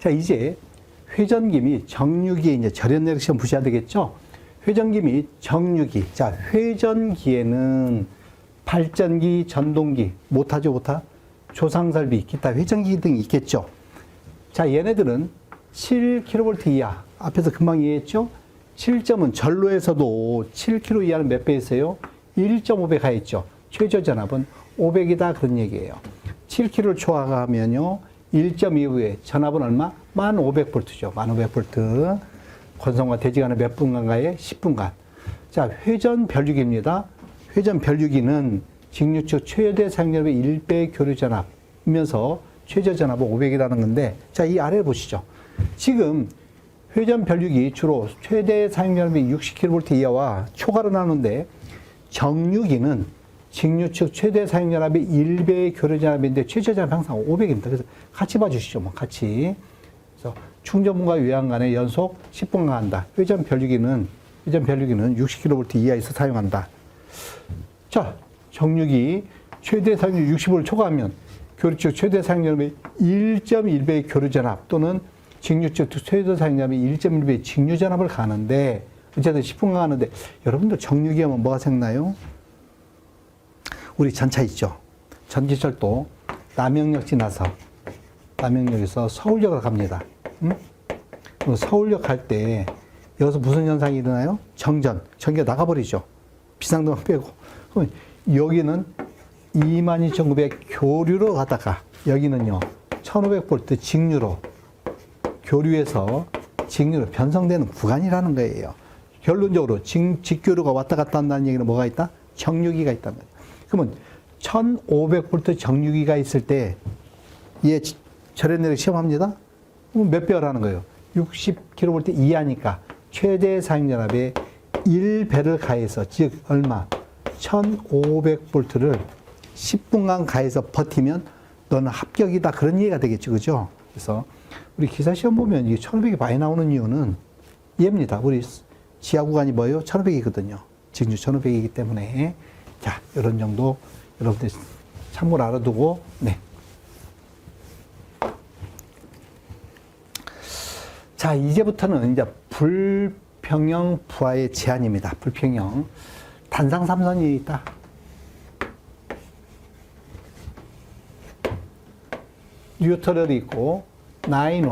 자, 이제 회전기 및 정류기에 이제 절연내력 시험 보셔야 되겠죠? 회전기 및 정류기. 자, 회전기에는 발전기, 전동기, 모타죠, 모타? 조상설비, 기타 회전기 등이 있겠죠? 자, 얘네들은 7kV 이하. 앞에서 금방 이해했죠? 7점은 전로에서도 7kV 이하는 몇 배 있어요? 1.5배 가있죠. 최저 전압은 500이다. 그런 얘기예요. 7kV를 초과하면요. 1.25에 전압은 얼마? 1500V죠. 1500V. 권성과 대지간의 몇 분간가에? 10분간. 자, 회전 변류기입니다. 회전 변류기는 직류측 최대 사용률의 1배 교류 전압이면서 최저 전압은 500이라는 건데, 자, 이 아래 보시죠. 지금 회전 변류기 주로 최대 사용률이 60kV 이하와 초과로 나누는데, 정류기는 직류측 최대 사용전압이 1배의 교류전압인데 최저 전압이 항상 500입니다. 그래서 같이 봐주시죠. 뭐 같이. 그래서 충전문과 요양 간에 연속 10분간 한다. 회전 변류기는 60kV 이하에서 사용한다. 자, 정류기 최대 사용률 60을 초과하면 교류측 최대 사용전압이 1.1배의 교류전압 또는 직류측 최대 사용전압이 1.1배의 직류전압을 가는데, 어쨌든 10분간 하는데, 여러분들 정류기 하면 뭐가 생각나요? 우리 전차 있죠. 전기철도 남영역 지나서 남영역에서 서울역으로 갑니다. 응? 서울역 갈 때 여기서 무슨 현상이 일어나요? 전기가 나가버리죠. 비상등 빼고. 그럼 여기는 22,900 교류로 가다가 여기는요 1,500V 직류로 교류에서 직류로 변성되는 구간이라는 거예요. 결론적으로 직교류가 왔다 갔다 한다는 얘기는 뭐가 있다? 정류기가 있다는 거예요. 그러면 1,500V 정류기가 있을 때 얘 절연내력 시험합니다. 그럼 몇 배라는 거예요? 60kV 이하니까 최대 사용전압의 1배를 가해서, 즉 얼마? 1,500V를 10분간 가해서 버티면 너는 합격이다. 그런 얘기가 되겠죠. 그죠? 그래서 우리 기사 시험 보면 이게 1,500이 많이 나오는 이유는 얘입니다. 우리 지하 구간이 뭐예요? 1,500이거든요. 직류 1,500이기 때문에. 자, 이런 정도 여러분들 참고로 알아두고, 네. 자, 이제부터는 이제 불평형 부하의 제한입니다. 불평형. 단상 3선이 있다. 뉴트럴이 있고, 라인 1,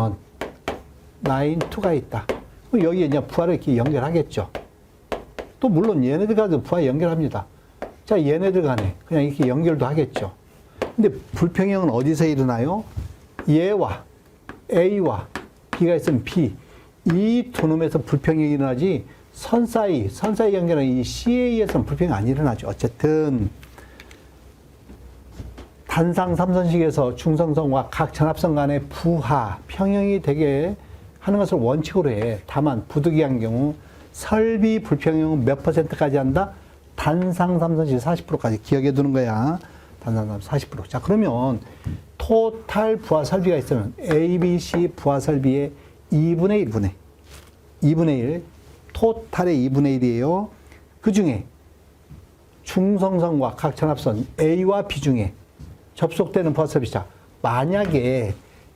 라인 2가 있다. 여기에 이제 부하를 이렇게 연결하겠죠. 또 물론 얘네들 간에도 부하 연결합니다. 자, 얘네들 간에 그냥 이렇게 연결도 하겠죠. 근데 불평형은 어디서 일어나요? 얘와 A와 B가 있으면 B. 이 두 놈에서 불평형이 일어나지, 선 사이 연결하는 이 CA에서는 불평형이 안 일어나죠. 어쨌든, 단상 3선식에서 중성선과 각 전압선 간의 부하, 평형이 되게 하는 것을 원칙으로 해. 다만, 부득이한 경우, 설비 불평형은 몇 %까지 한다? 단상 3선식 40%까지 기억해 두는 거야. 단상 40%. 자, 그러면 토탈 부하 설비가 있으면 A, B, C 부하 설비의 2분의 1. 토탈의 2분의 1이에요. 그 중에 중성선과 각 전압선 A와 B 중에 접속되는 부하 설비. 자, 만약에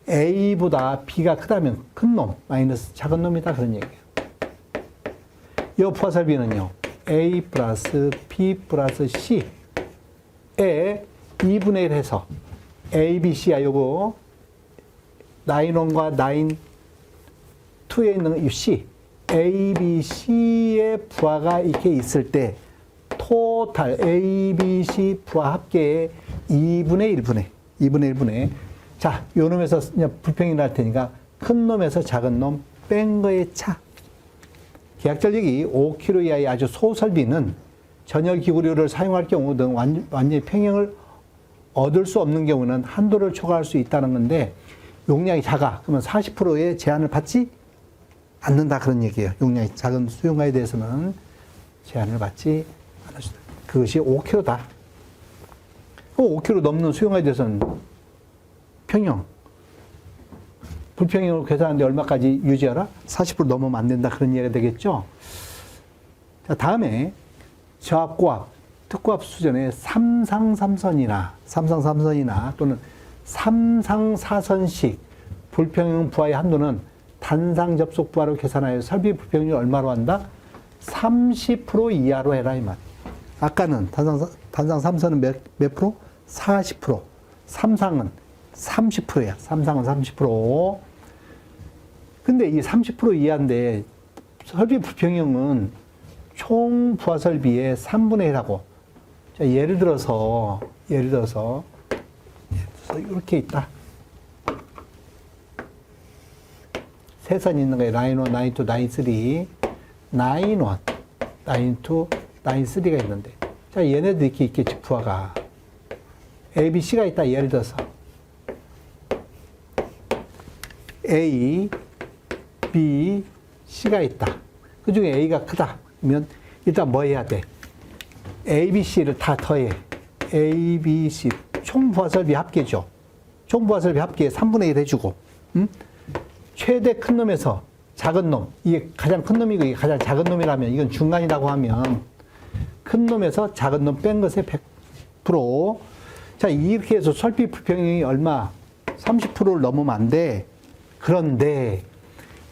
A보다 B가 크다면 큰 놈, 마이너스 작은 놈이다. 그런 얘기예요. 이 부하 설비는요, A 플러스 B 플러스 C에 2분의 1 해서 A, B, C야. 요거 라인 1과 라인 2에 있는 이 C, A, B, C의 부하가 이렇게 있을 때 토탈 A, B, C 부하 합계의 2분의 1분의 자, 요 놈에서 불평이 날 테니까 큰 놈에서 작은 놈 뺀 거의 차. 계약 전력이 5kg 이하의 아주 소설비는 전열 기구류를 사용할 경우 등 완전히 평형을 얻을 수 없는 경우는 한도를 초과할 수 있다는 건데, 용량이 작아. 그러면 40%의 제한을 받지 않는다. 그런 얘기예요. 용량이 작은 수용가에 대해서는 제한을 받지 않으시다. 그것이 5kg다. 5kg 넘는 수용가에 대해서는 평형. 불평형으로 계산하는데 얼마까지 유지하라? 40% 넘으면 안 된다. 그런 얘기가 되겠죠. 자, 다음에 저압고압, 특고압 수준의 3상 3선이나 또는 3상 4선식 불평형 부하의 한도는 단상 접속 부하로 계산하여 설비 불평률 얼마로 한다? 30% 이하로 해라 이 말. 아까는 단상 3선은 몇 프로? 40%. 삼상은 30%야. 삼상은 30%. 근데 이 30% 이하인데 설비 불평형은 총 부하 설비의 3분의 1하고. 자, 예를 들어서 이렇게 있다. 세 선이 있는 거예요. 라인 1, 라인 2, 라인 3. 라인 1, 라인 2, 라인 3가 있는데. 자, 얘네들 이렇게 있겠지, 부하가. A, B, C가 있다. 예를 들어서. A, B, C가 있다. 그 중에 A가 크다. 그러면 일단 뭐 해야 돼? A, B, C를 다 더해. A, B, C. 총 부하 설비 합계죠. 총 부하 설비 합계 3분의 1 해주고. 최대 큰 놈에서 작은 놈. 이게 가장 큰 놈이고 이게 가장 작은 놈이라면 이건 중간이라고 하면 큰 놈에서 작은 놈 뺀 것의 100%. 자, 이렇게 해서 설비 불평형이 얼마? 30%를 넘으면 안 돼. 그런데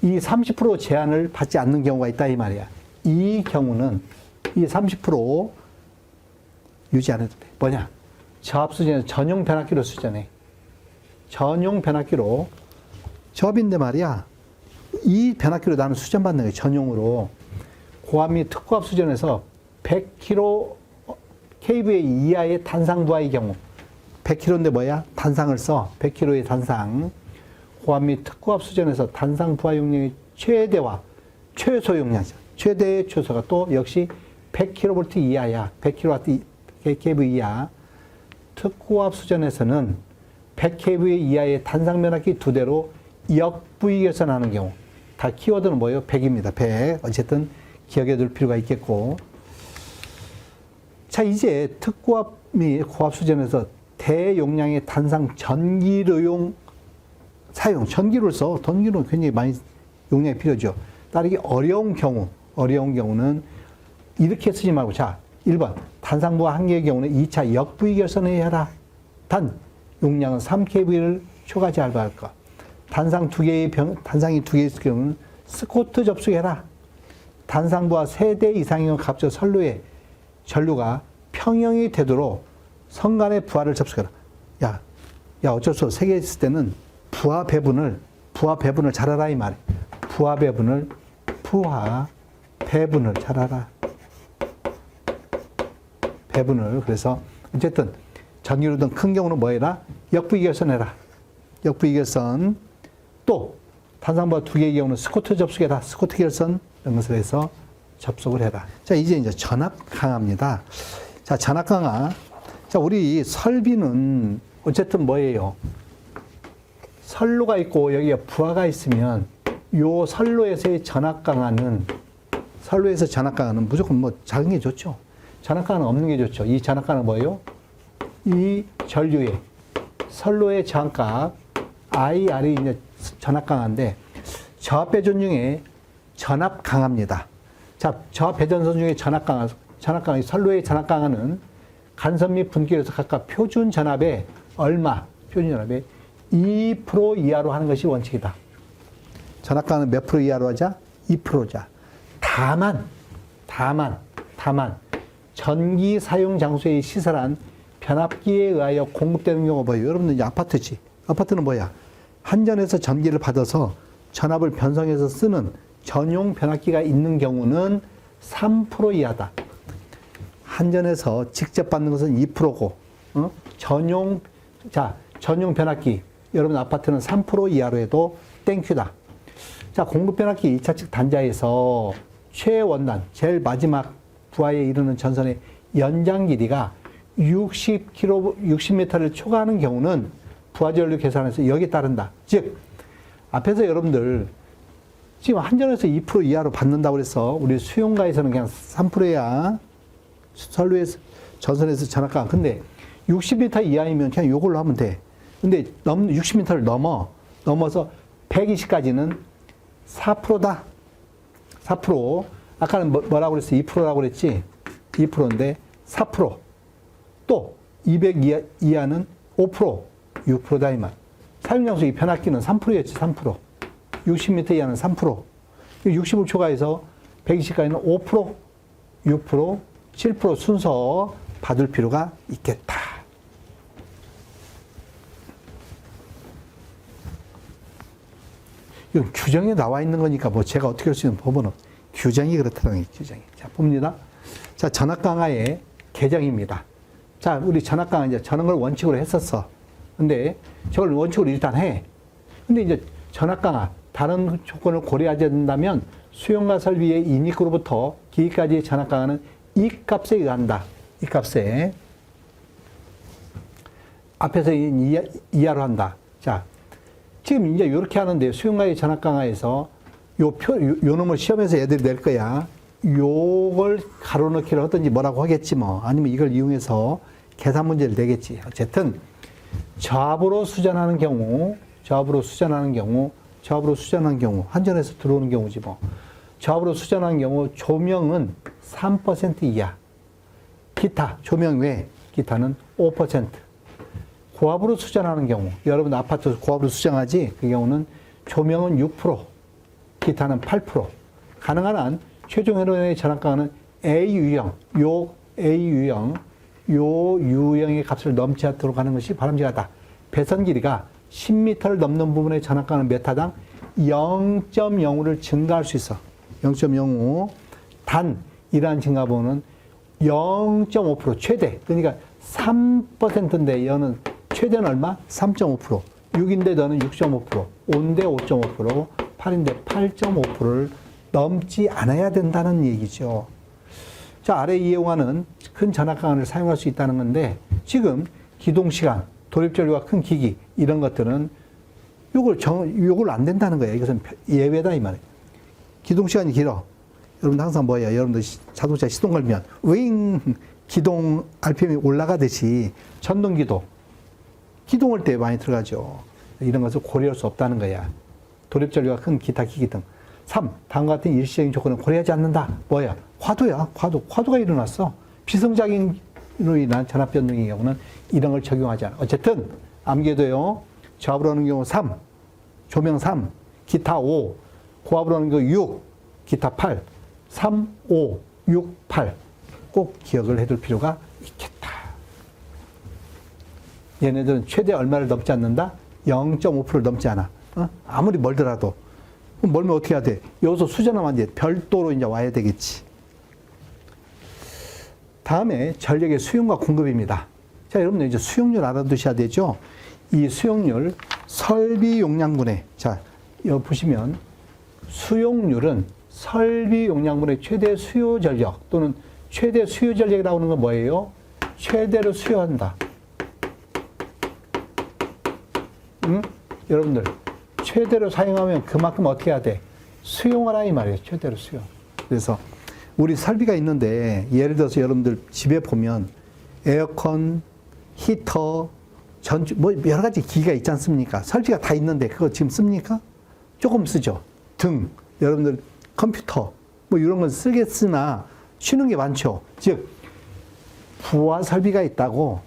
이 30% 제한을 받지 않는 경우가 있다 이 말이야. 이 경우는 이 30% 유지 안 해도 돼. 뭐냐? 저압 수준에서 전용 변압기로 수전해. 전용 변압기로. 저압인데 말이야. 이 변압기로 나는 수전받는 거야. 전용으로. 고압 및 특고압 수전에서 100kV 이하의 단상 부하의 경우. 100kV인데 뭐야? 단상을 써. 100kV의 단상. 고압 및 특고압 수전에서 단상 부하 용량의 최대와 최소 용량이죠. 최대의 최소가 또 역시 100kV 이하야. 100kV 이하. 특고압 수전에서는 100kV 이하의 단상 변압기 2대로 역부위 결선하는 경우. 다 키워드는 뭐예요? 100입니다. 100. 어쨌든 기억해 둘 필요가 있겠고. 자, 이제 특고압 및 고압 수전에서 대용량의 단상 전기료용 사용. 전기를 써. 전기는 굉장히 많이 용량이 필요하죠. 따르기 어려운 경우는 이렇게 쓰지 말고. 자, 1번. 단상부하 한 개의 경우는 2차 역부위 결선해야 하라. 단, 용량은 3kV를 초과하지 할 것. 단상이 2개 있을 경우는 스코트 접속해라. 단상부하 3대 이상의 갑절 선로의 전류가 평형이 되도록 선간의 부하를 접속해라. 야, 어쩔 수 없어. 3개 있을 때는 부하 배분을 잘하라 이 말. 부하 배분을 잘하라. 배분을. 그래서 어쨌든 전기로든 큰 경우는 뭐 해라? 역부위 결선해라. 역부위 결선. 또 단상부하 2개의 경우는 스코트 접속해라. 스코트 결선 이런 것을 해서 접속을 해라. 자, 이제 전압 강화입니다. 자, 전압 강화. 자, 우리 설비는 어쨌든 뭐예요? 선로가 있고 여기가 부하가 있으면 요 선로에서의 전압 강화는 무조건 뭐 작은 게 좋죠. 전압 강화는 없는 게 좋죠. 이 전압 강화는 뭐예요? 이 전류의 선로의 저항값 IR이 이제 전압 강화인데 저압 배전 중에 전압 강화입니다. 자, 저압 배전선 중에 전압 강화, 선로의 전압 강화는 간선 및 분기로서 각각 표준 전압의 얼마? 표준 전압의 2% 이하로 하는 것이 원칙이다. 전압 강화는 몇 프로 이하로 하자? 2%자. 다만 전기 사용 장소에 시설한 변압기에 의하여 공급되는 경우가 뭐예요? 여러분들 이제 아파트지. 아파트는 뭐야? 한전에서 전기를 받아서 전압을 변성해서 쓰는 전용 변압기가 있는 경우는 3% 이하다. 한전에서 직접 받는 것은 2%고, 전용 변압기. 여러분 아파트는 3% 이하로 해도 땡큐다. 자, 공급 변압기 2차 측 단자에서 최원단, 제일 마지막 부하에 이르는 전선의 연장 길이가 60m를 초과하는 경우는 부하 전류 계산에서 여기에 따른다. 즉, 앞에서 여러분들 지금 한전에서 2% 이하로 받는다고 그래서 우리 수용가에서는 그냥 3%야. 선로에서, 전선에서 전압가. 근데 60m 이하이면 그냥 요걸로 하면 돼. 근데 60m를 넘어서 120까지는 4%다. 4%. 아까는 뭐라고 그랬어? 2%라고 그랬지? 2%인데 4%. 또 200 이하는 5%, 6%다 이 말. 사용장수 이 변압기는 3%였지, 3%. 60m 이하는 3%. 60을 초과해서 120까지는 5%, 6%, 7% 순서 받을 필요가 있겠다. 이건 규정에 나와 있는 거니까 뭐 제가 어떻게 할 수 있는 법은 규정이 그렇다는 게 규정이. 자, 봅니다. 자, 전압 강화의 개정입니다. 자, 우리 전압 강화 이제 저런 걸 원칙으로 했었어. 근데 저걸 원칙으로 일단 해. 근데 이제 전압 강화, 다른 조건을 고려하지 된다면 수용과 설비의 인입구로부터 기기까지의 전압 강화는 이 값에 의한다. 이 값에. 앞에서 이하로 한다. 자, 지금 이제 이렇게 하는데 수용과의 전압 강화에서 요 놈을 시험에서 애들이 낼 거야. 요걸 가로넣기를 하든지 뭐라고 하겠지 뭐. 아니면 이걸 이용해서 계산 문제를 내겠지. 어쨌든 저압으로 수전하는 경우, 한전에서 들어오는 경우지 뭐. 저압으로 수전하는 경우 조명은 3% 이하. 기타, 조명 외, 기타는 5%. 고압으로 수전하는 경우, 여러분 아파트 고압으로 수정하지? 그 경우는 조명은 6%, 기타는 8%. 가능한 한 최종 회로의 전압 강화는 A 유형, 요 유형의 값을 넘지 않도록 하는 것이 바람직하다. 배선 길이가 10m를 넘는 부분의 전압 강화는 메타당 0.05를 증가할 수 있어. 0.05. 단, 이러한 증가분은 0.5% 최대. 그러니까 3%인데 얘는 최대는 얼마? 3.5%. 6인데 너는 6.5%. 5인데 5.5%. 8인데 8.5%를 넘지 않아야 된다는 얘기죠. 자, 아래 이용하는 큰 전압 강화를 사용할 수 있다는 건데 지금 기동시간, 돌입전류가 큰 기기 이런 것들은 요걸 안 된다는 거예요. 이것은 예외다 이 말이에요. 기동시간이 길어. 여러분 항상 뭐예요? 여러분들 자동차 시동 걸면 윙 기동 RPM이 올라가듯이 전동기도 기동할 때 많이 들어가죠. 이런 것을 고려할 수 없다는 거야. 돌입전류가 큰 기타 기기 등. 3. 다음과 같은 일시적인 조건은 고려하지 않는다. 뭐야? 화도야. 화도가 일어났어. 비성작용으로 인한 전압 변동의 경우는 이런 걸 적용하지 않아. 어쨌든 암기해둬요. 저압으로 하는 경우 3, 조명 3, 기타 5, 고압으로 하는 경우 6, 기타 8, 3, 5, 6, 8. 꼭 기억을 해둘 필요가 있겠다. 얘네들은 최대 얼마를 넘지 않는다? 0.5%를 넘지 않아. 아무리 멀더라도. 멀면 어떻게 해야 돼? 여기서 수전하면 이제 별도로 이제 와야 되겠지. 다음에 전력의 수용과 공급입니다. 자, 여러분들 이제 수용률 알아두셔야 되죠? 이 수용률 설비 용량분의, 자, 여기 보시면 수용률은 설비 용량분의 최대 수요 전력 또는 최대 수요 전력이라고 하는 건 뭐예요? 최대로 수요한다. 여러분들 최대로 사용하면 그만큼 어떻게 해야 돼? 수용하라 이 말이에요. 최대로 수용. 그래서 우리 설비가 있는데 예를 들어서 여러분들 집에 보면 에어컨, 히터, 뭐 여러 가지 기기가 있지 않습니까? 설비가 다 있는데 그거 지금 씁니까? 조금 쓰죠. 등, 여러분들 컴퓨터 뭐 이런 건 쓰겠으나 쉬는 게 많죠. 즉 부하 설비가 있다고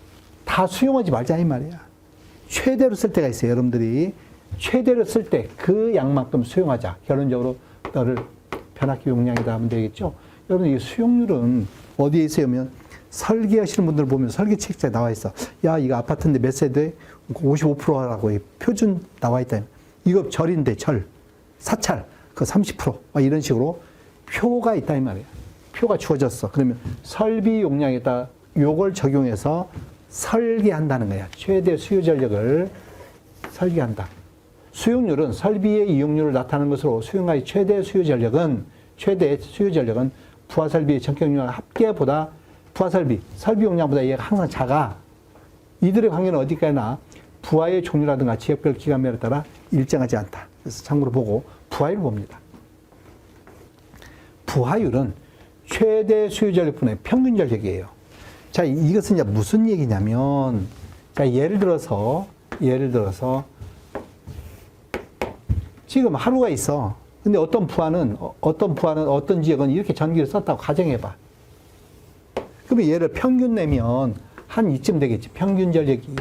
다 수용하지 말자 이 말이야. 최대로 쓸 때가 있어요. 여러분들이 최대로 쓸 때 그 양만큼 수용하자. 결론적으로 너를 변압기 용량이다 하면 되겠죠. 여러분 이 수용률은 어디에 있으면 설계하시는 분들 보면 설계 책자에 나와 있어. 야, 이거 아파트인데 몇 세대? 55%라고 표준 나와 있다. 이거 절인데 절, 사찰, 그 30%. 이런 식으로 표가 있다 이 말이에요. 표가 주어졌어. 그러면 설비 용량에다 요걸 적용해서 설계한다는 거야. 최대 수요 전력을 설계한다. 수용률은 설비의 이용률을 나타내는 것으로 수용가의 최대 수요 전력은 부하 설비의 전격용량 합계보다 부하 설비 용량보다 얘가 항상 작아. 이들의 관계는 어디까지나 부하의 종류라든가 지역별 기관별에 따라 일정하지 않다. 그래서 참고로 보고 부하율을 봅니다. 부하율은 최대 수요 전력분의 평균 전력이에요. 자, 이것은 이제 무슨 얘기냐면, 자, 예를 들어서 지금 하루가 있어. 근데 어떤 부하는 어떤 지역은 이렇게 전기를 썼다고 가정해봐. 그러면 얘를 평균 내면 한 이쯤 되겠지. 평균 전력이.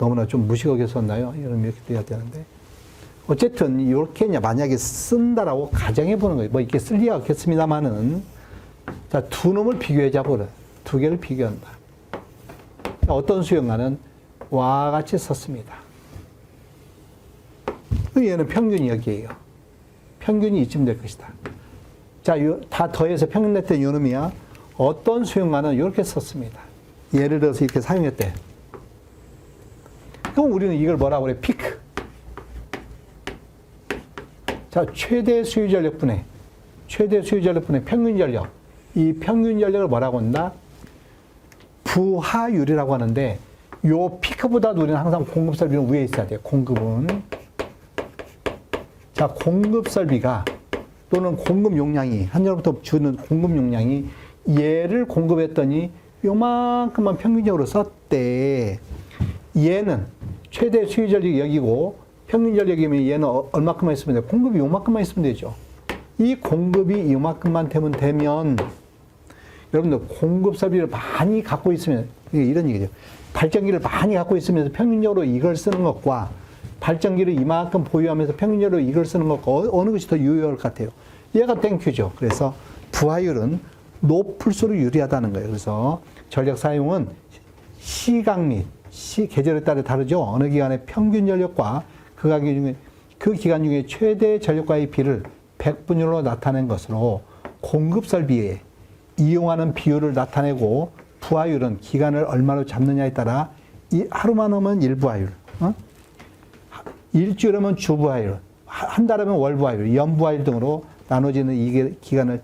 너무나 좀 무식하게 썼나요? 이런 이렇게 돼야 되는데. 어쨌든, 이렇게 만약에 쓴다라고 가정해 보는 거예요. 뭐 이렇게 쓸 리가 없겠습니다만은. 자, 두 놈을 비교해자 보라. 두 개를 비교한다. 자, 어떤 수용과는 와 같이 썼습니다. 얘는 평균이 여기에요. 평균이 이쯤 될 것이다. 자, 다 더해서 평균 냈더니 요놈이야. 어떤 수용과는 이렇게 썼습니다. 예를 들어서 이렇게 사용했대. 그럼 우리는 이걸 뭐라고 그래? 피크. 자, 최대 수유 전력분의 평균 전력. 이 평균 전력을 뭐라고 한다? 부하율이라고 하는데, 요 피크보다도 우리는 항상 공급 설비는 위에 있어야 돼요. 공급은. 자, 공급 설비가 또는 공급 용량이, 한전부터 주는 공급 용량이 얘를 공급했더니 요만큼만 평균적으로 썼대. 얘는 최대 수유 전력이 여기고 평균 전력이면 얘는 얼마큼만 있으면 돼? 공급이 요만큼만 있으면 되죠. 이 공급이 요만큼만 되면 여러분들 공급 설비를 많이 갖고 있으면 이런 얘기죠. 발전기를 많이 갖고 있으면서 평균적으로 이걸 쓰는 것과 발전기를 이만큼 보유하면서 평균적으로 이걸 쓰는 것과 어느 것이 더 유효할 것 같아요? 얘가 땡큐죠. 그래서 부하율은 높을수록 유리하다는 거예요. 그래서 전력 사용은 시각 및 계절에 따라 다르죠. 어느 기간의 평균 전력과 그 기간 중에 최대 전력과의 비를 백분율로 나타낸 것으로 공급 설비에 이용하는 비율을 나타내고 부하율은 기간을 얼마로 잡느냐에 따라 하루만 하면 일부하율, 일주일이면 주부하율, 한 달이면 월부하율, 연부하율 등으로 나눠지는 이 기간을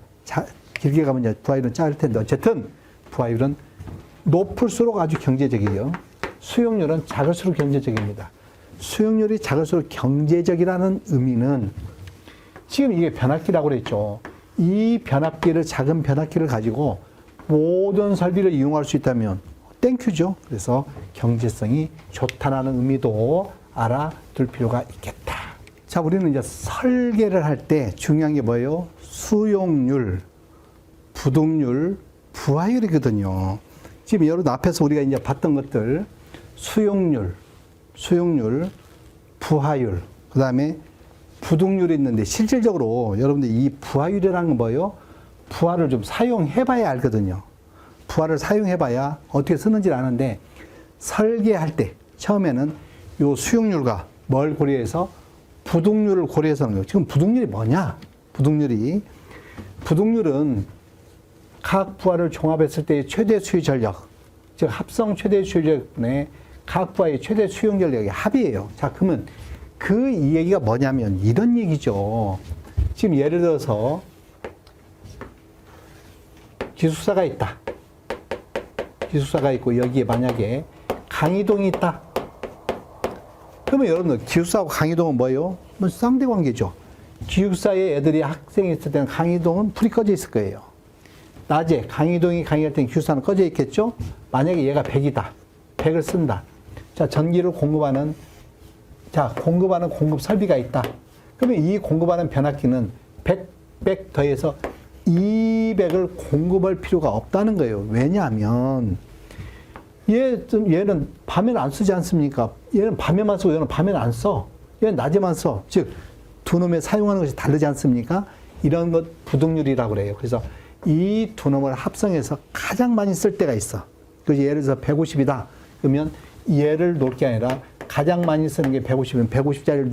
길게 가면 이제 부하율은 작을 텐데 어쨌든 부하율은 높을수록 아주 경제적이요. 수용률은 작을수록 경제적입니다. 수용률이 작을수록 경제적이라는 의미는 지금 이게 변압기라고 그랬죠. 이 변압기를 작은 변압기를 가지고 모든 설비를 이용할 수 있다면 땡큐죠. 그래서 경제성이 좋다라는 의미도 알아둘 필요가 있겠다. 자, 우리는 이제 설계를 할 때 중요한 게 뭐예요? 수용률, 부동률, 부하율이거든요. 지금 여러분 앞에서 우리가 이제 봤던 것들 수용률, 부하율, 그 다음에 부동률이 있는데 실질적으로 여러분들 이 부하율이라는 건 뭐예요? 부하를 좀 사용해봐야 알거든요. 부하를 사용해봐야 어떻게 쓰는지를 아는데 설계할 때 처음에는 요 수용률과 뭘 고려해서 부동률을 고려해서 하는 거예요. 지금 부동률이 뭐냐? 부동률은 각 부하를 종합했을 때의 최대 수유 전력, 즉 합성 최대 수유 전력분의 각 부하의 최대 수용 전력의 합이에요. 자, 그러면 이 얘기가 뭐냐면 이런 얘기죠. 지금 예를 들어서 기숙사가 있다. 기숙사가 있고 여기에 만약에 강의동이 있다. 그러면 여러분들 기숙사하고 강의동은 뭐예요? 뭐 상대관계죠. 기숙사에 애들이 학생이 있을 때는 강의동은 불이 꺼져 있을 거예요. 낮에 강의동이 강의할 때는 기숙사는 꺼져 있겠죠? 만약에 얘가 100이다. 100을 쓴다. 자, 전기를 공급하는 공급 설비가 있다. 그러면 이 공급하는 변압기는 100 더해서 200을 공급할 필요가 없다는 거예요. 왜냐하면 얘는 밤에는 안 쓰지 않습니까? 얘는 밤에만 쓰고 얘는 밤에는 안 써. 얘는 낮에만 써. 즉, 두 놈의 사용하는 것이 다르지 않습니까? 이런 것 부동률이라고 그래요. 그래서 이 두 놈을 합성해서 가장 많이 쓸 때가 있어. 그래서 예를 들어서 150이다. 그러면 얘를 놓을 게 아니라 가장 많이 쓰는 게 150이면 150짜리를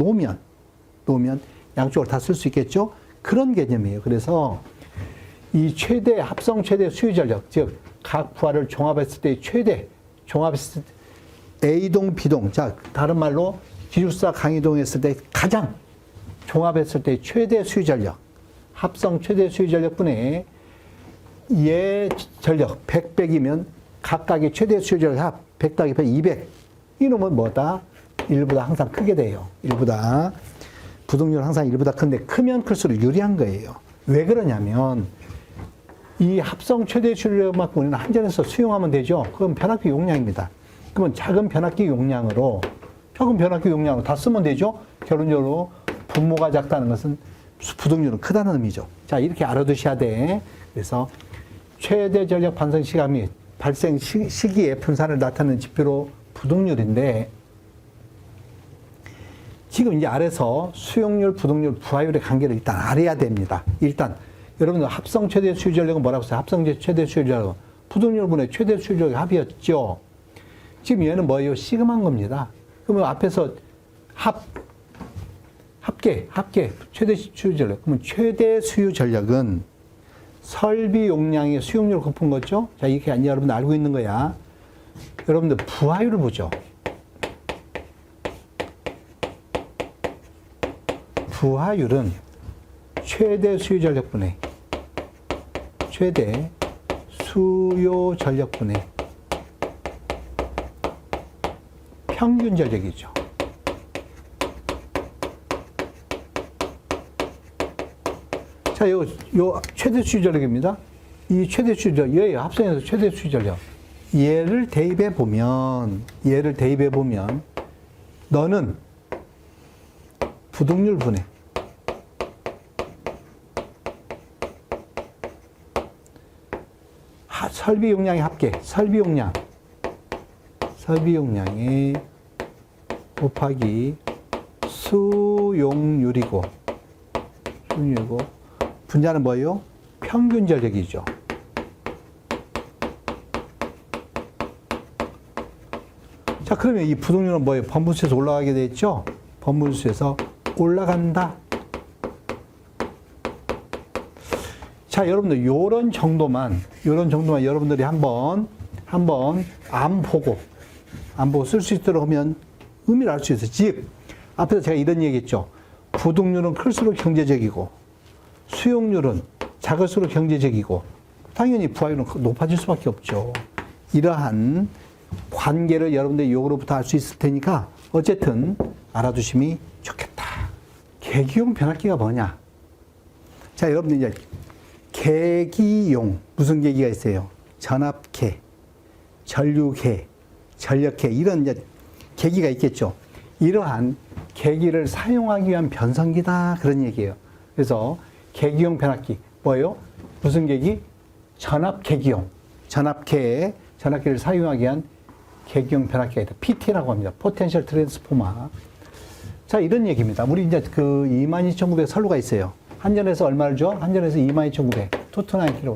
놓으면 양쪽을 다 쓸 수 있겠죠? 그런 개념이에요. 그래서 이 합성 최대 수유 전력, 즉 각 부하를 종합했을 때 종합했을 때 A동, B동, 자, 다른 말로 기숙사 강의동 했을 때 가장 종합했을 때 최대 수유 전력, 합성 최대 수유 전력분의 얘 전력 100이면 각각의 최대 수유 전력 합 100 더하기 100, 200. 이놈은 뭐다? 1보다 항상 크게 돼요. 1보다. 부동률 항상 1보다 큰데 크면 클수록 유리한 거예요. 왜 그러냐면 이 합성 최대 수율만큼 우리는 한전에서 수용하면 되죠. 그건 변압기 용량입니다. 그러면 작은 변압기 용량으로 다 쓰면 되죠. 결론적으로 분모가 작다는 것은 부동률은 크다는 의미죠. 자, 이렇게 알아두셔야 돼. 그래서 최대 전력 반성 시간 및 발생 시기의 분산을 나타내는 지표로 부동률인데 지금 이제 아래서 수용률, 부동률, 부하율의 관계를 일단 알아야 됩니다. 일단 여러분들 합성 최대 수유 전력은 뭐라고 써요? 합성 최대 수유 전력 부동률분의 최대 수유 전력 합이었죠. 지금 얘는 뭐예요? 시그마인 겁니다. 그러면 앞에서 합계 최대 수유 전력. 그러면 최대 수유 전력은 설비 용량의 수용률을 곱한 거죠. 자, 이렇게 여러분들 알고 있는 거야. 여러분들 부하율을 보죠. 부하율은 최대 수요 전력분의 최대 수요 전력분의 평균 전력이죠. 자, 요 최대 수요 전력입니다. 이 최대 수요 전력, 얘예요. 합성해서 최대 수요 전력. 얘를 대입해 보면 너는 부동률 분해 설비 용량의 합계, 설비 용량이 곱하기 수용률이고 분자는 뭐예요? 평균 전력이죠. 자, 그러면 이 부동률은 뭐예요? 번분수에서 올라가게 돼 있죠? 번분수에서 올라간다. 자, 여러분들 요런 정도만 여러분들이 한번 안 보고 쓸 수 있도록 하면 의미를 알 수 있어요. 즉, 앞에서 제가 이런 얘기 했죠. 부동률은 클수록 경제적이고 수용률은 작을수록 경제적이고 당연히 부하율은 높아질 수밖에 없죠. 이러한 관계를 여러분들이 요거로부터 알 수 있을 테니까 어쨌든 알아두심이 좋겠다. 계기용 변압기가 뭐냐? 자, 여러분들 이제 계기용 무슨 계기가 있어요? 전압계, 전류계, 전력계 이런 이제 계기가 있겠죠. 이러한 계기를 사용하기 위한 변성기다 그런 얘기예요. 그래서 계기용 변압기 뭐예요? 무슨 계기? 전압계기용. 전압계를 사용하기 위한 계기용 변압기가 있다. PT라고 합니다. 포텐셜 트랜스포머. 자, 이런 얘기입니다. 우리 이제 그 22,900 선로가 있어요. 한전에서 얼마를 줘? 한전에서 22,900. 투투나인 kW.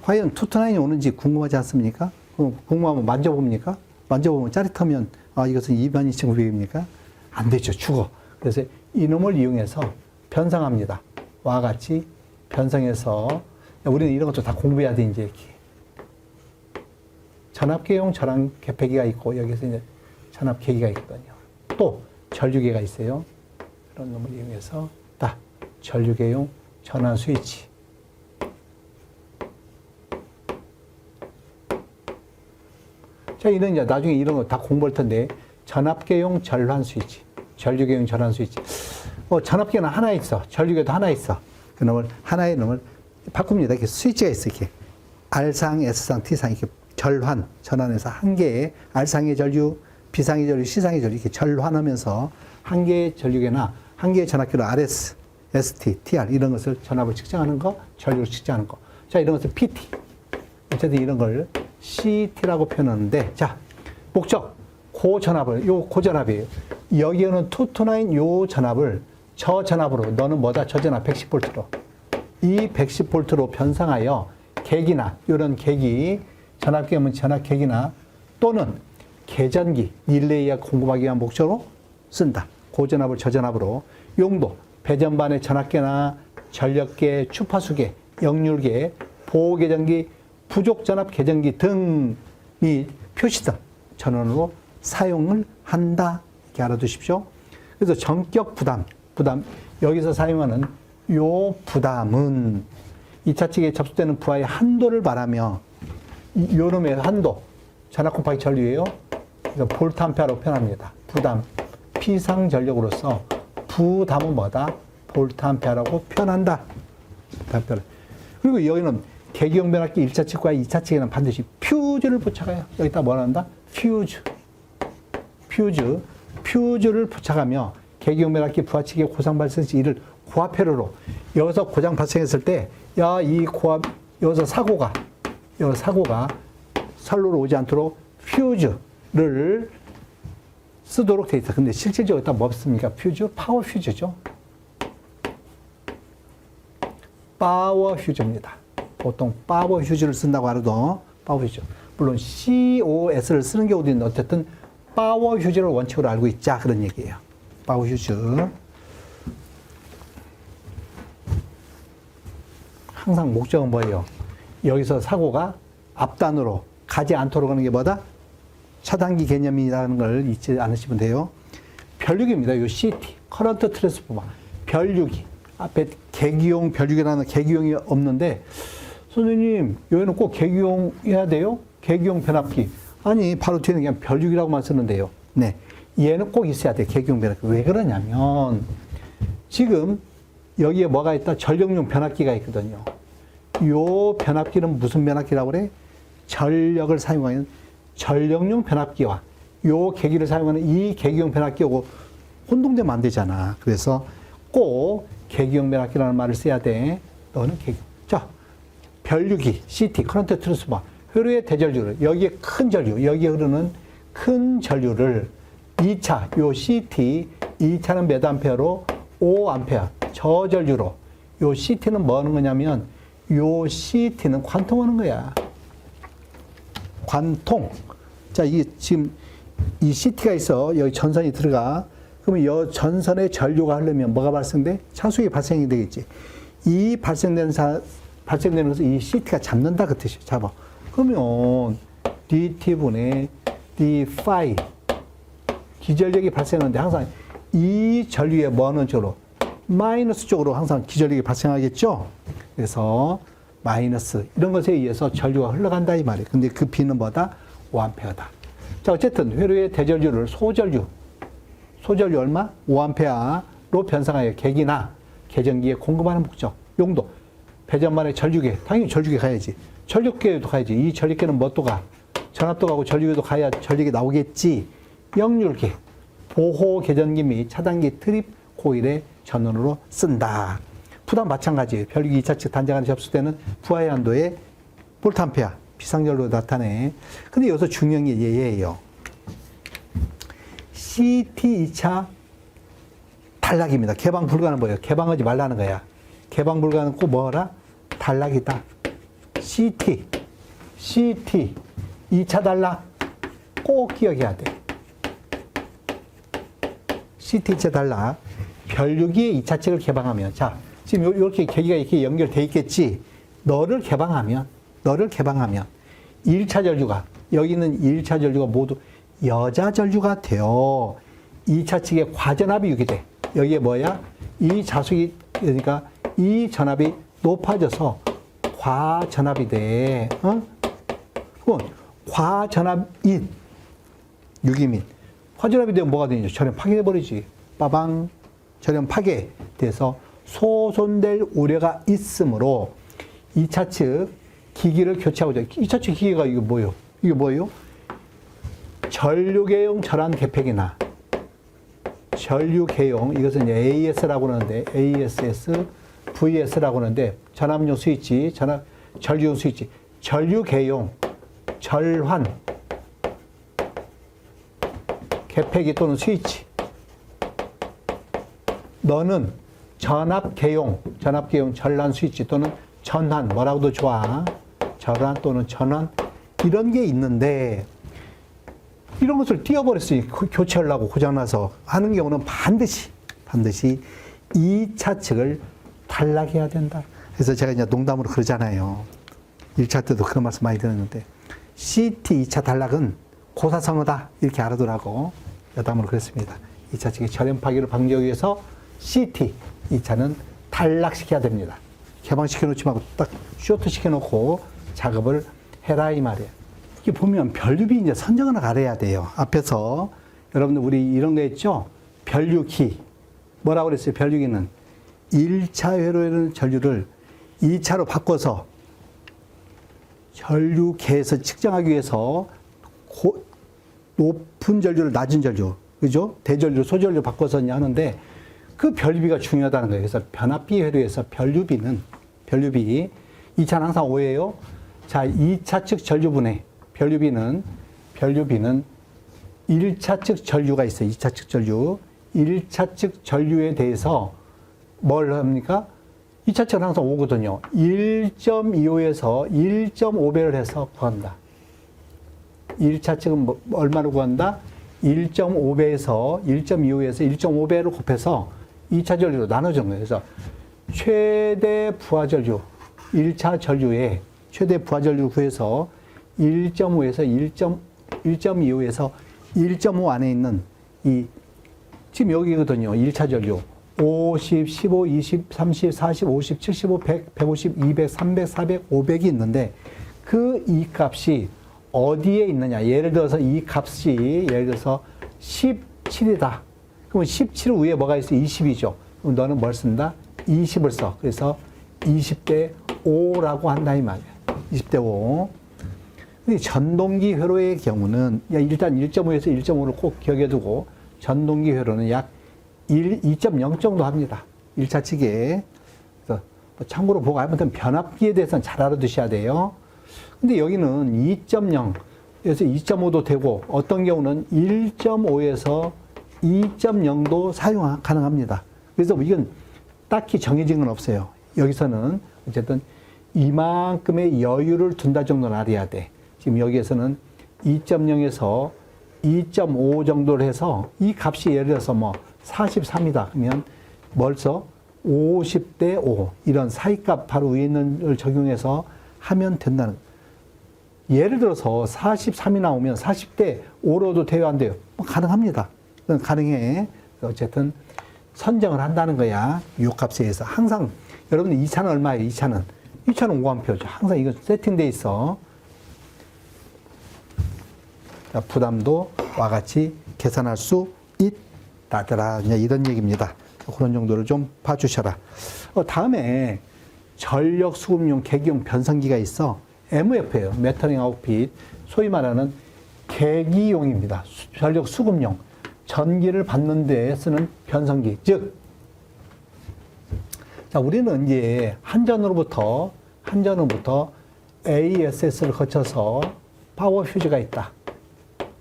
과연 투투나인이 오는지 궁금하지 않습니까? 궁금하면 만져봅니까? 만져보면 짜릿하면 아, 이것은 22,900입니까? 안 되죠. 죽어. 그래서 이놈을 이용해서 변상합니다. 와 같이 변상해서 우리는 이런 것도 다 공부해야 돼, 이제 이렇게. 전압계용 전환 개폐기가 있고 여기서 이제 전압계기가 있거든요. 또 전류계가 있어요. 그런 놈을 이용해서 딱 전류계용 전환 스위치. 자, 이런 이제 나중에 이런 거 다 공부할 텐데 전압계용 전환 스위치, 전류계용 전환 스위치. 전압계는 하나 있어. 전류계도 하나 있어. 그 놈을 하나의 놈을 바꿉니다. 이렇게 스위치가 있어. 이렇게 R상, S상, T상 이렇게 전환해서 한 개의 R상의 전류, B상의 전류, C상의 전류 이렇게 전환하면서 한 개의 전류계나 한 개의 전압계로 RS, ST, TR 이런 것을 전압을 측정하는 거, 전류를 측정하는 거. 자, 이런 것을 PT. 어쨌든 이런 걸 CT라고 표현하는데, 자, 목적. 고전압을, 고전압이에요. 여기에는 투투나인 요 전압을 저 전압으로, 너는 뭐다? 저 전압 110V로. 이 110V로 변상하여 계기나, 이런 계기, 전압계면 전압계기나 또는 계전기, 릴레이가 공급하기 위한 목적으로 쓴다. 고전압을 저전압으로. 용도, 배전반의 전압계나 전력계, 주파수계, 역률계, 보호계전기, 부족전압 계전기 등 및 표시등 전원으로 사용을 한다. 이렇게 알아두십시오. 그래서 전격 부담. 여기서 사용하는 요 부담은 2차 측에 접수되는 부하의 한도를 말하며 요놈의 한도, 전압 곱하기 전류예요. 그래서 볼트 암페어로 표현합니다. 부담, 피상 전력으로서 부담은 뭐다? 볼트 암페어라고 표현한다. 그리고 여기는 계기용 변압기 1차 측과 2차 측에는 반드시 퓨즈를 부착해요. 여기다 뭐 한다? 퓨즈를 부착하며 계기용 변압기 부하 측의 고장 발생 시 이를 고압회로로 여기서 고장 발생했을 때 여기서 사고가 선로로 오지 않도록 퓨즈를 쓰도록 돼 있어. 근데 실질적으로 일단 뭐 씁니까? 퓨즈? 파워 퓨즈죠. 파워 퓨즈입니다. 보통 파워 퓨즈를 쓴다고 하더라도 파워 퓨즈. 물론 COS를 쓰는 경우도 있는데 어쨌든 파워 퓨즈를 원칙으로 알고 있자 그런 얘기예요. 파워 퓨즈. 항상 목적은 뭐예요? 여기서 사고가 앞단으로 가지 않도록 하는 게 뭐다? 차단기 개념이라는 걸 잊지 않으시면 돼요. 변류기입니다. 요 CT, 커런트 트랜스포머. 변류기. 앞에 계기용, 변류기라는 계기용이 없는데, 선생님, 여기는 꼭 계기용 해야 돼요? 계기용 변압기. 아니, 바로 뒤에는 그냥 변류기라고만 쓰는데요. 네. 얘는 꼭 있어야 돼요. 계기용 변압기. 왜 그러냐면, 지금 여기에 뭐가 있다? 전력용 변압기가 있거든요. 요 변압기는 무슨 변압기라고 그래? 전력을 사용하는 전력용 변압기와 요 계기를 사용하는 이 계기용 변압기하고 혼동되면 안 되잖아. 그래서 꼭 계기용 변압기라는 말을 써야 돼. 너는 계기. 자, 변류기, CT, 커런트 트랜스포머, 회로의 대전류를, 여기에 큰 전류, 여기에 흐르는 큰 전류를 2차, 요 CT, 2차는 몇 암페어로? 5암페어, 저전류로. 요 CT는 뭐 하는 거냐면, 요 CT는 관통하는 거야. 관통. 자, 이게 지금 이 CT가 있어. 여기 전선이 들어가. 그러면 이 전선에 전류가 흐르면 뭐가 발생돼? 차수기 발생이 되겠지. 이 발생되는 것을 이 CT가 잡는다 그 뜻이에요. 잡아. 그러면 DT분의 D 파이 기전력이 발생하는데 항상 이 전류에 뭐 하는 쪽으로? 마이너스 쪽으로 항상 기전력이 발생하겠죠. 그래서 마이너스 이런 것에 의해서 전류가 흘러간다 이 말이에요. 근데 그 B는 뭐다? 5A다. 자, 어쨌든 회로의 대전류를 소전류 얼마? 5A로 변상하여 객이나 계전기에 공급하는 목적, 용도, 배전만의 전류계, 당연히 전류계 가야지. 전력계도 가야지. 이 전력계는 뭐 또 가? 전압도 가고 전류계도 가야 전력이 나오겠지. 역률계, 보호 계전기 및 차단기 트립 코일의 전원으로 쓴다. 부담 마찬가지예요. 변류기 2차 측 단자 간에 접수되는 부하의 한도의 볼트암페어 비상전류로 나타내. 근데 여기서 중요한 게 얘예요. CT 2차 단락입니다. 개방 불가는 뭐예요? 개방하지 말라는 거야. 개방 불가는 꼭 뭐라? 단락이다. CT 2차 단락 꼭 기억해야 돼. CT 2차 단락 변류기의 2차 측을 개방하면, 자, 지금 이렇게 계기가 이렇게 연결돼 있겠지. 너를 개방하면 1차 전류가, 여기 있는 1차 전류가 모두 여자 전류가 돼요. 2차 측에 과전압이 유기돼. 여기에 뭐야? 이 자숙이, 그러니까 이 전압이 높아져서 과전압이 돼. 그건 과전압인 유기민. 과전압이 되면 뭐가 되냐? 전염 파괴돼버리지. 빠방. 전염 파괴돼서 소손될 우려가 있으므로 2차 측 기기를 교체하고자. 2차 측 기기가 이게 뭐예요? 이게 뭐예요? 전류계용 전환 개폐기나 전류계용, 이것은 이제 AS라고 하는데, ASS, VS라고 하는데, 전압용 스위치, 전류용 스위치, 전류계용 절환 개폐기 또는 스위치. 너는 전압계용 전환 스위치 또는 전환, 뭐라고도 좋아. 전환 또는 전환, 이런 게 있는데, 이런 것을 띄워버렸으니 교체하려고 고장나서 하는 경우는 반드시 2차 측을 단락해야 된다. 그래서 제가 이제 농담으로 그러잖아요. 1차 때도 그런 말씀 많이 드렸는데, CT 2차 단락은 고사성어다. 이렇게 알아두라고 여담으로 그랬습니다. 2차 측의 전염 파괴를 방지하기 위해서 CT 2차는 단락시켜야 됩니다. 개방시켜 놓지 말고 딱 쇼트 시켜놓고 작업을 해라 이 말이에요. 이게 보면 변류비 이제 선정을 알아야 돼요. 앞에서 여러분들 우리 이런 거 했죠? 변류기. 뭐라고 그랬어요? 변류기는 1차 회로에는 전류를 2차로 바꿔서 전류계에서 측정하기 위해서 높은 전류를 낮은 전류, 그죠? 대전류, 소전류 바꿔서 하는데 그 변류비가 중요하다는 거예요. 그래서 변압비 회로에서 변류비, 2차는 항상 5예요. 자, 2차 측 전류분해, 변류비는 1차측 전류가 있어요. 2차측 전류. 1차측 전류에 대해서 뭘 합니까? 2차측은 항상 5거든요. 1.25에서 1.5배를 해서 구한다. 1차측은 뭐 얼마로 구한다? 1.5배에서 1.25에서 1.5배를 곱해서 2차 전류로 나눠주는 거예요. 그래서 최대 부하 전류, 1차 전류의 최대 부하 전류를 구해서 1.5에서 1.25에서 1.5 안에 있는 지금 여기거든요. 1차 전류. 50, 15, 20, 30, 40, 50, 75, 100, 150, 200, 300, 400, 500이 있는데 그 이 값이 어디에 있느냐. 예를 들어서 이 값이 예를 들어서 17이다. 그러면 17 위에 뭐가 있어? 20이죠. 그럼 너는 뭘 쓴다? 20을 써. 그래서 20대 5라고 한다 이 말이야. 20대 5. 근데 전동기 회로의 경우는 일단 1.5에서 1.5를 꼭 기억해 두고 전동기 회로는 약 2.0 정도 합니다. 1차 측에. 그래서 참고로 보고 아무튼 변압기에 대해서는 잘 알아두셔야 돼요. 근데 여기는 2.0에서 2.5도 되고 어떤 경우는 1.5에서 2.0도 사용 가능합니다. 그래서 이건 딱히 정해진 건 없어요. 여기서는 어쨌든 이만큼의 여유를 둔다 정도는 알아야 돼. 지금 여기에서는 2.0에서 2.5 정도를 해서 이 값이 예를 들어서 뭐 43이다. 그러면 벌써 50대 5 이런 사이값 바로 위에 있는 걸 적용해서 하면 된다는 거예요. 예를 들어서 43이 나오면 40대 5로도 돼요, 안 돼요? 뭐 가능합니다. 가능해. 어쨌든 선정을 한다는 거야. 이 값에 의해서. 항상 여러분 2차는 얼마예요? 2차는 5A죠. 항상 이거 세팅돼 있어. 자, 부담도 와 같이 계산할 수 있다더라. 이런 얘기입니다. 그런 정도를 좀 봐주셔라. 다음에 전력 수급용 계기용 변성기가 있어. MF예요. 메터링 아웃핏. 소위 말하는 계기용입니다. 전력 수급용. 전기를 받는 데 쓰는 변성기. 즉, 자, 우리는 이제 한전으로부터 ASS를 거쳐서 파워 휴즈가 있다.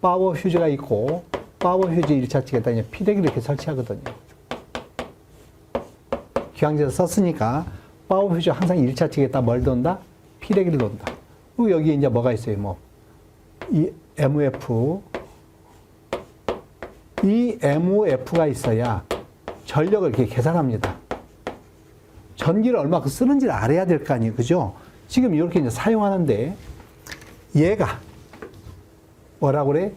파워 휴즈가 있고, 파워 휴즈 1차 측에다 이제 피대기를 이렇게 설치하거든요. 귀향제에서 썼으니까, 파워 휴즈 항상 1차 측에다 뭘 돈다? 피대기를 돈다. 그리고 여기 이제 뭐가 있어요? 뭐, 이 MF. 이 MOF가 있어야 전력을 이렇게 계산합니다. 전기를 얼마큼 쓰는지를 알아야 될 거 아니에요. 그죠? 지금 이렇게 이제 사용하는데, 얘가 뭐라고 그래?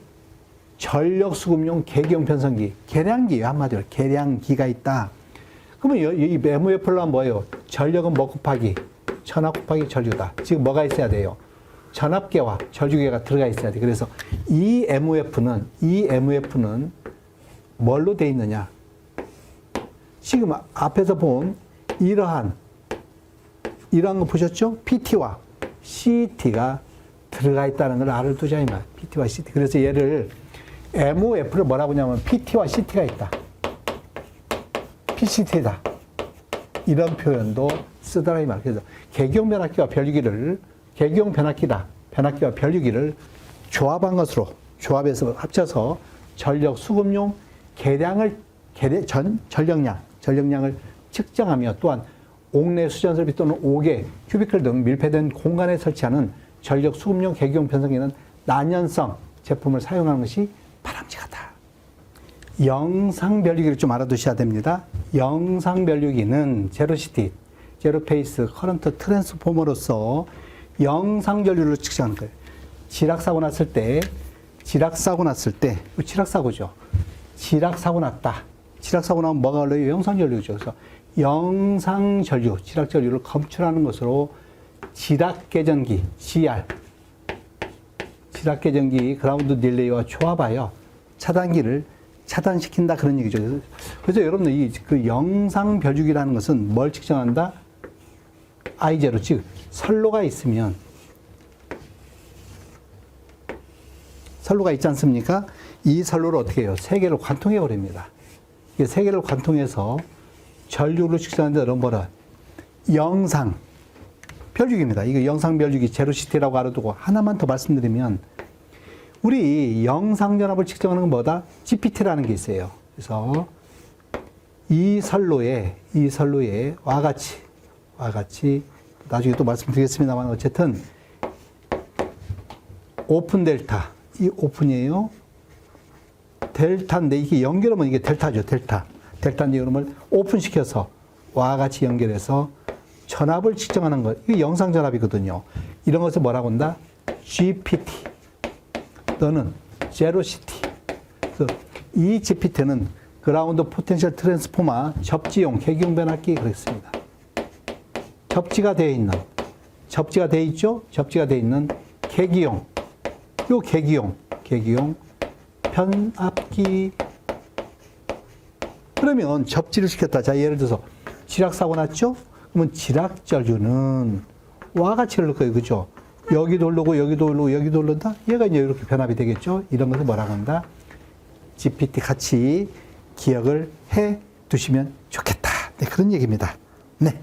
전력 수급용 계기용 변성기. 계량기예요. 한마디로. 계량기가 있다. 그러면 이 MOF를 하면 뭐예요? 전력은 뭐 곱하기? 전압 곱하기 전류다. 지금 뭐가 있어야 돼요? 전압계와 전류계가 들어가 있어야 돼. 그래서 이 MOF는 뭘로 돼 있느냐? 지금 앞에서 본 이러한 거 보셨죠? PT와 CT가 들어가 있다는 걸 알아두자 이 말. PT와 CT. 그래서 얘를 MOF를 뭐라고 하냐면 PT와 CT가 있다. PCT다. 이런 표현도 쓰더라 이 말. 그래서 계기용 변압기와 변류기를 변압기와 변류기를 조합한 것으로 조합해서 합쳐서 전력 수급용 전력량을 측정하며 또한 옥내 수전 설비 또는 옥외 큐비클 등 밀폐된 공간에 설치하는 전력 수급용 계기용 변성기는 난연성 제품을 사용하는 것이 바람직하다. 영상 변류기를 좀 알아두셔야 됩니다. 영상 변류기는 제로시티, 제로페이스 커런트 트랜스포머로서 영상 전류를 측정하는 거예요. 지락사고 났을 때, 지락사고죠. 지락사고 났다. 지락사고 나면 뭐가 올라요? 영상전류죠. 그래서 영상전류, 지락전류를 검출하는 것으로 지락개전기, GR, 지락개전기 그라운드 딜레이와 조합하여 차단기를 차단시킨다 그런 얘기죠. 그래서 여러분들 그 영상 변류기라는 것은 뭘 측정한다? I0, 즉 선로가 있으면 선로가 있지 않습니까? 이 선로를 어떻게 해요? 세 개를 관통해 버립니다. 이 세 개를 관통해서 전류를 측정하는데 여러분 뭐라? 영상 변류기입니다. 이거 영상 변류기 제로시티라고 알아두고 하나만 더 말씀드리면 우리 영상전압을 측정하는 건 뭐다? GPT라는 게 있어요. 그래서 이 선로에 와 같이 나중에 또 말씀드리겠습니다만 어쨌든 오픈 델타, 이 오픈이에요. 델타인데 이게 연결하면 이게 델타죠, 델타. 델타인데 이름을 오픈시켜서 와 같이 연결해서 전압을 측정하는 것. 이게 영상 전압이거든요. 이런 것을 뭐라고 한다? GPT 또는 제로시티. 그래서 이 GPT는 그라운드 포텐셜 트랜스포머 접지용 계기용 변압기 그랬습니다. 접지가 되어 있는, 접지가 되어 있죠? 접지가 되어 있는 계기용, 요 계기용 변압기. 그러면 접지를 시켰다. 자, 예를 들어서 지락사고 났죠? 그러면 지락전류는 와 같이 흐를 거예요. 그죠? 여기도 흐르고, 여기도 흐르고, 여기도 흐른다? 얘가 이제 이렇게 변압이 되겠죠? 이런 것을 뭐라고 한다? GPT 같이 기억을 해 두시면 좋겠다. 네, 그런 얘기입니다. 네.